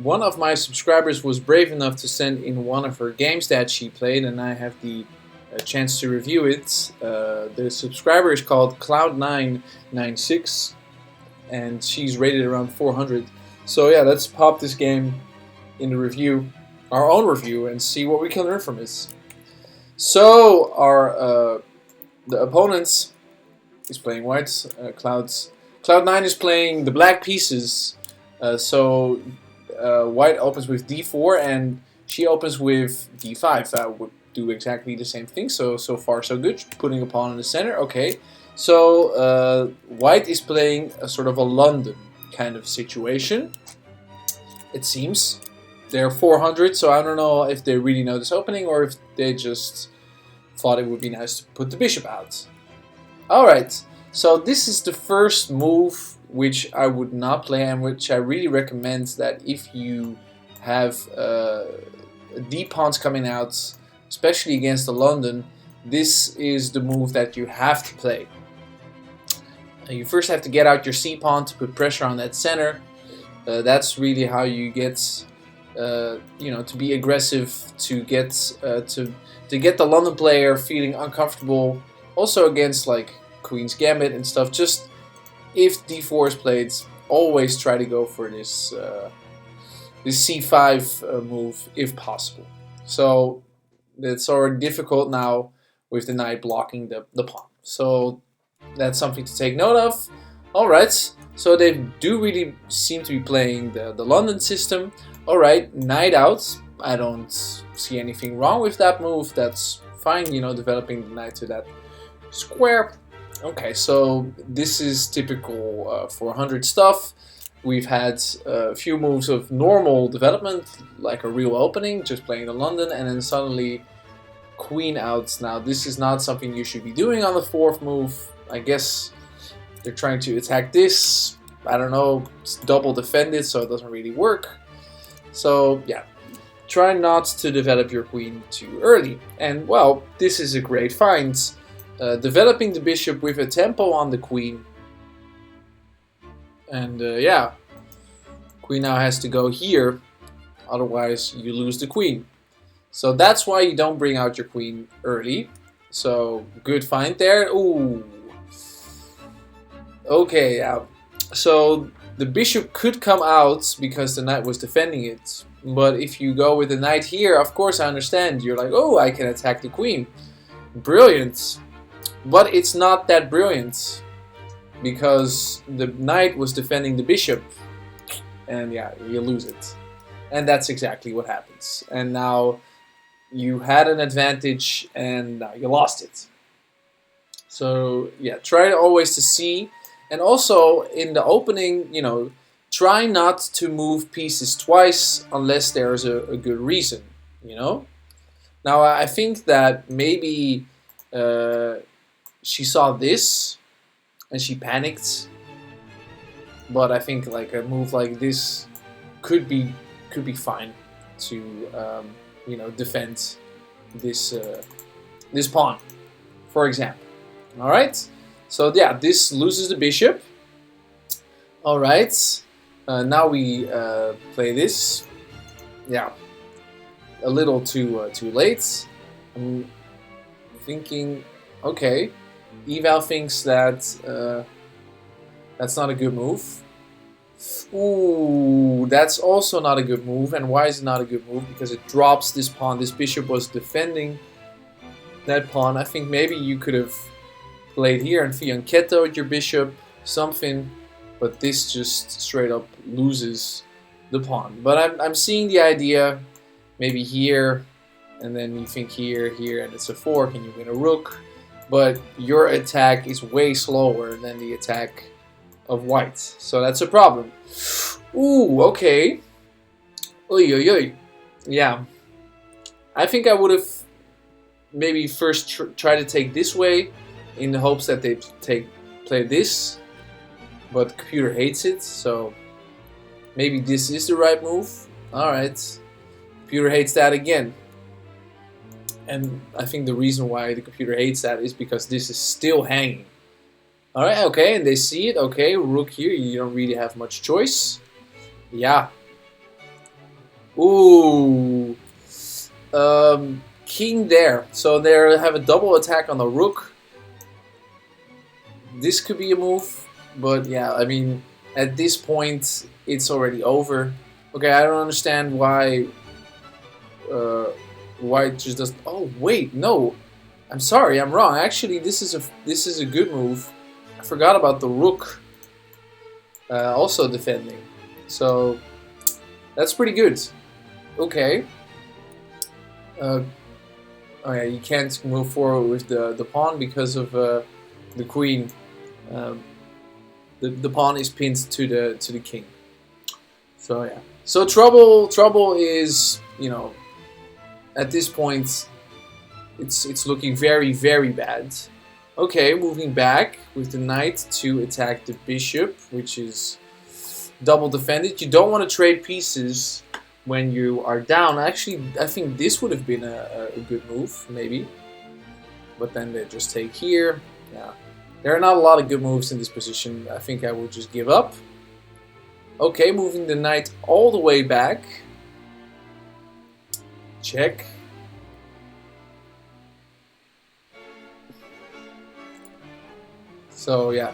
one of my subscribers was brave enough to send in one of her games that she played, and I have the chance to review it. The subscriber is called Cloud996, and she's rated around 400. So yeah, let's pop this game in the review, our own review, and see what we can learn from it. So our the opponents is playing white. Cloud9 is playing the black pieces. White opens with d4 and she opens with d5. That would do exactly the same thing. So far so good. Putting a pawn in the center. Okay. So white is playing a sort of a London kind of situation. It seems. They're 400, so I don't know if they really know this opening or if they just thought it would be nice to put the bishop out. Alright, so this is the first move which I would not play, and which I really recommend that if you have d-pawns coming out, especially against the London, this is the move that you have to play. You first have to get out your c-pawn to put pressure on that center. That's really how you get, to be aggressive, to get the London player feeling uncomfortable. Also against like Queen's Gambit and stuff. Just if d4 is played, always try to go for this this c5 move if possible. So it's already difficult now with the knight blocking the pawn. So that's something to take note of. Alright, so they do really seem to be playing the London system. Alright, knight out. I don't see anything wrong with that move. That's fine, developing the knight to that square. Okay, so this is typical 400 stuff. We've had a few moves of normal development, like a real opening, just playing the London, and then suddenly queen out. Now this is not something you should be doing on the fourth move. I guess they're trying to attack this. I don't know, it's double defended, so it doesn't really work. So yeah, try not to develop your queen too early. And well, this is a great find. Developing the bishop with a tempo on the queen. And yeah, queen now has to go here, otherwise you lose the queen. So that's why you don't bring out your queen early. So good find there. Ooh. Okay, yeah. So the bishop could come out because the knight was defending it. But if you go with the knight here, of course I understand. You're like, oh, I can attack the queen. Brilliant. But it's not that brilliant, because the knight was defending the bishop, and yeah, you lose it. And that's exactly what happens. And now you had an advantage, and now you lost it. So yeah, try always to see. And also in the opening, try not to move pieces twice unless there's a good reason, Now I think that maybe she saw this and she panicked, but I think like a move like this could be fine to defend this this pawn, for example. All right, so yeah, this loses the bishop. All right, now we play this. Yeah, a little too late. I'm thinking, okay. Eval thinks that that's not a good move. Ooh, that's also not a good move. And why is it not a good move? Because it drops this pawn. This bishop was defending that pawn. I think maybe you could have played here and fianchettoed your bishop, something. But this just straight up loses the pawn. But I'm seeing the idea. Maybe here, and then you think here, and it's a fork, and you win a rook. But your attack is way slower than the attack of white. So that's a problem. Ooh, okay. Oy, oy, oy. Yeah. I think I would have maybe first try to take this way in the hopes that they play this. But the computer hates it, so maybe this is the right move. Alright. Computer hates that again. And I think the reason why the computer hates that is because this is still hanging. Alright, okay, and they see it. Okay, rook here, you don't really have much choice. Yeah. Ooh. King there. So they have a double attack on the rook. This could be a move, but yeah, I mean, at this point, it's already over. Okay, I don't understand why it just doesn't. Oh wait, no, I'm sorry, I'm wrong. Actually, this is a good move. I forgot about the rook also defending, so that's pretty good. Okay. Oh yeah, you can't move forward with the pawn because of the queen. Um, the pawn is pinned to the king. So yeah. So trouble is, you know, at this point it's looking very, very bad. Okay, moving back with the knight to attack the bishop, which is double defended. You don't want to trade pieces when you are down. Actually, I think this would have been a good move, maybe. But then they just take here. Yeah. There are not a lot of good moves in this position. I think I would just give up. Okay, moving the knight all the way back. Check. So yeah,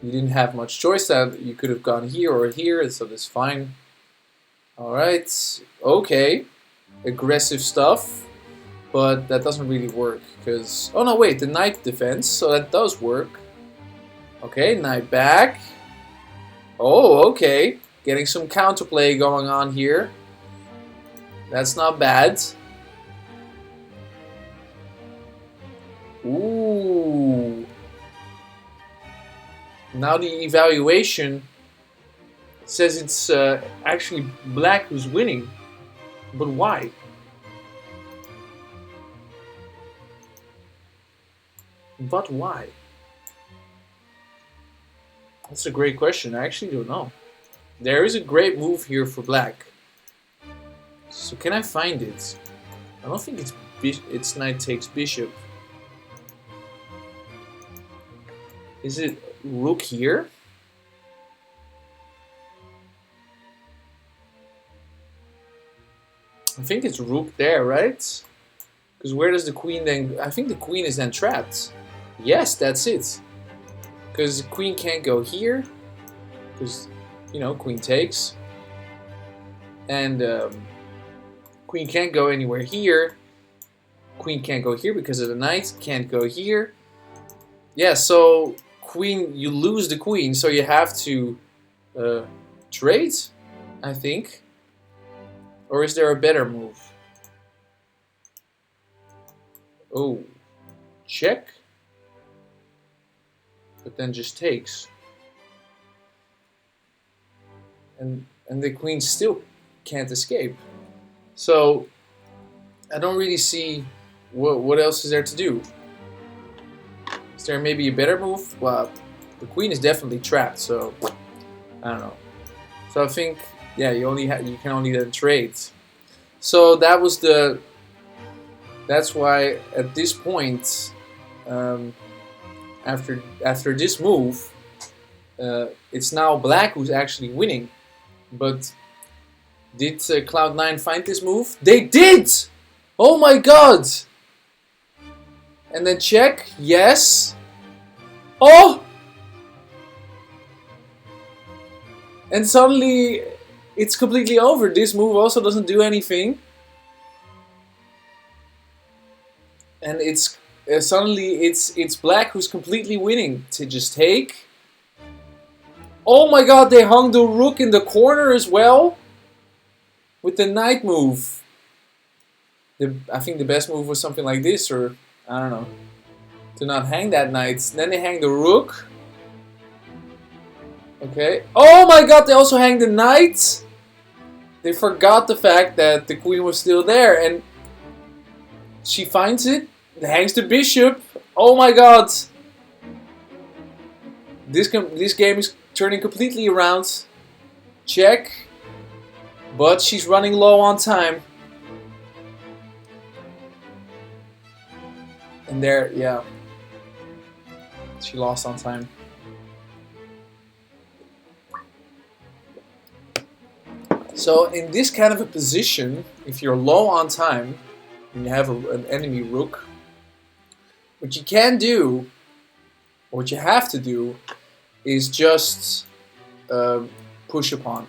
you didn't have much choice. That you could have gone here or here, so that's fine. Alright, okay. Aggressive stuff, but that doesn't really work because... Oh no, wait, the knight defense, so that does work. Okay, knight back. Oh, okay. Getting some counterplay going on here. That's not bad. Ooh. Now the evaluation says it's actually black who's winning. But why? But why? That's a great question. I actually don't know. There is a great move here for black. So can I find it? I don't think it's knight takes bishop. Is it rook here? I think it's rook there, right? Because where does the queen then... I think the queen is then trapped. Yes, that's it. Because the queen can't go here. Because, you know, queen takes. And queen can't go anywhere here. Queen can't go here because of the knight. Can't go here. Yeah, so queen, you lose the queen. So you have to trade, I think. Or is there a better move? Oh, check. But then just takes. And the queen still can't escape. So I don't really see what else is there to do. Is there maybe a better move? Well, the queen is definitely trapped, so I don't know. So I think, yeah, you can only then trade. So that was the. That's why at this point, after this move, it's now black who's actually winning. But did Cloud9 find this move? They did! Oh my god! And then check. Yes. Oh! And suddenly it's completely over. This move also doesn't do anything. And it's suddenly it's black who's completely winning. To just take. Oh my god, they hung the rook in the corner as well. With the knight move. I think the best move was something like this, or I don't know. To not hang that knight. Then they hang the rook. Okay. Oh my god, they also hang the knight. They forgot the fact that the queen was still there, and she finds it. Hangs the bishop. Oh my god. This game is turning completely around. Check. But she's running low on time. And there, yeah. She lost on time. So in this kind of a position, if you're low on time and you have an enemy rook, what you can do, what you have to do, is just push a pawn.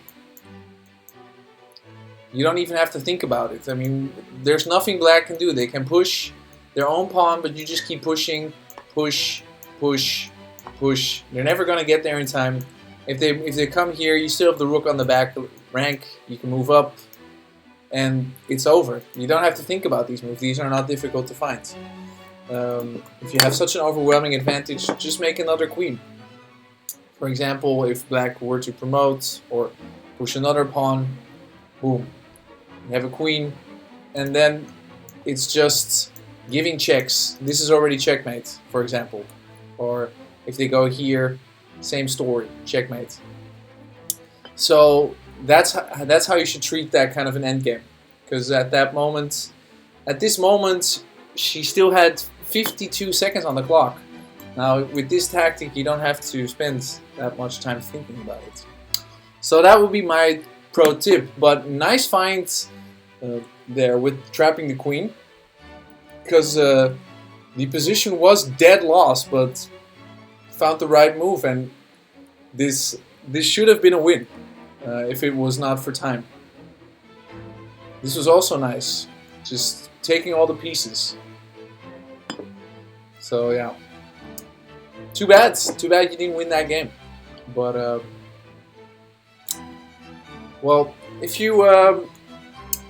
You don't even have to think about it. I mean, there's nothing black can do. They can push their own pawn, but you just keep pushing, push, push, push. They're never gonna get there in time. If they come here, you still have the rook on the back rank. You can move up, and it's over. You don't have to think about these moves. These are not difficult to find. If you have such an overwhelming advantage, just make another queen. For example, if black were to promote or push another pawn, boom, you have a queen, and then it's just giving checks. This is already checkmate, for example. Or if they go here, same story, checkmate. So that's how you should treat that kind of an endgame, because at this moment, she still had 52 seconds on the clock. Now with this tactic, you don't have to spend that much time thinking about it. So that would be my pro tip. But nice find there with trapping the queen, because the position was dead lost, but found the right move, and this should have been a win if it was not for time. This was also nice, just taking all the pieces. So yeah, too bad you didn't win that game. But well, if you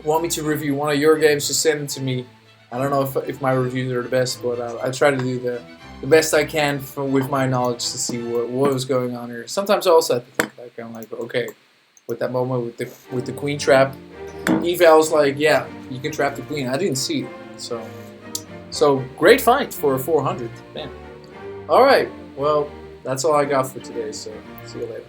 want me to review one of your games, just send it to me. I don't know if my reviews are the best, but I try to do the best I can with my knowledge to see what was going on here. Sometimes I also have to think back. I'm like, okay, with that moment with the queen trap, eval's like, yeah, you can trap the queen. I didn't see it, so great fight for a 400, man. All right, well, that's all I got for today. So see you later.